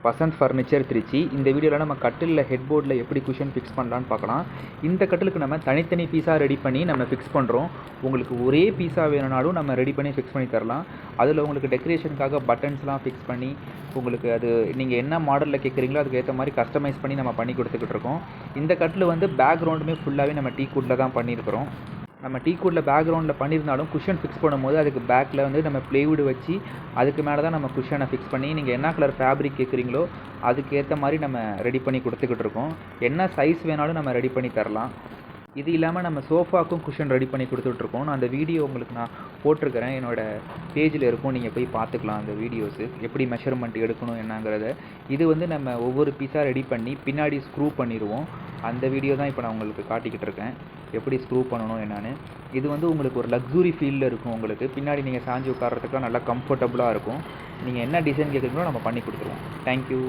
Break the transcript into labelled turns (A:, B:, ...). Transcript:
A: Vasanth furniture Trichy. இந்த வீடியோவில் நம்ம கட்டிலில் ஹெட் போர்டில் எப்படி குஷன் ஃபிக்ஸ் பண்ணலான்னு பார்க்கலாம். இந்த கட்டிலுக்கு நம்ம தனித்தனி பீஸாக ரெடி பண்ணி நம்ம ஃபிக்ஸ் பண்ணுறோம். உங்களுக்கு ஒரே பீஸாக வேணும்னாலும் நம்ம ரெடி பண்ணி ஃபிக்ஸ் பண்ணி தரலாம். அதில் உங்களுக்கு டெக்கரேஷனுக்காக பட்டன்ஸ்லாம் ஃபிக்ஸ் பண்ணி உங்களுக்கு அது நீங்கள் என்ன மாடலில் கேட்குறீங்களோ அதுக்கு ஏற்ற மாதிரி கஸ்டமைஸ் பண்ணி நம்ம பண்ணி கொடுத்துக்கிட்டு இருக்கோம். இந்த கட்டில் வந்து பேக்ரவுண்டுமே ஃபுல்லாகவே நம்ம டீக்வுட்டில் தான் பண்ணியிருக்கிறோம். நம்ம டீக்வுட்டில் பேக்ரவுண்டில் பண்ணியிருந்தாலும் குஷன் ஃபிக்ஸ் பண்ணும்போது அதுக்கு பேக்கில் வந்து நம்ம ப்ளைவுட் வச்சு அதுக்கு மேலே தான் நம்ம குஷனை ஃபிக்ஸ் பண்ணி நீங்கள் என்ன கலர் ஃபேப்ரிக் கேட்குறீங்களோ அதுக்கு ஏற்ற மாதிரி நம்ம ரெடி பண்ணி கொடுத்துக்கிட்டு இருக்கோம். என்ன சைஸ் வேணாலும் நம்ம ரெடி பண்ணி தரலாம். இது இல்லாமல் நம்ம சோஃபாக்கும் குஷன் ரெடி பண்ணி கொடுத்துட்ருக்கோம். நான் அந்த வீடியோ உங்களுக்கு நான் போட்டிருக்கிறேன், என்னோடய பேஜில் இருக்கும், நீங்கள் போய் பார்த்துக்கலாம் அந்த வீடியோஸு எப்படி மெஷர்மெண்ட் எடுக்கணும் என்னங்கிறத. இது வந்து நம்ம ஒவ்வொரு பீஸாக ரெடி பண்ணி பின்னாடி ஸ்க்ரூ பண்ணிடுவோம். அந்த வீடியோ தான் இப்போ நான் உங்களுக்கு காட்டிக்கிட்டு இருக்கேன், எப்படி ஸ்க்ரூ பண்ணணும் என்னன்னு. இது வந்து உங்களுக்கு ஒரு லக்ஸுரி ஃபீலில் இருக்கும். உங்களுக்கு பின்னாடி நீங்கள் சாஞ்சி உட்கார்றதுக்குலாம் நல்லா கம்ஃபர்டபுளாக இருக்கும். நீங்கள் என்ன டிசைன் கேட்குறீங்களோ நம்ம பண்ணி கொடுத்துருவோம். தேங்க்யூ.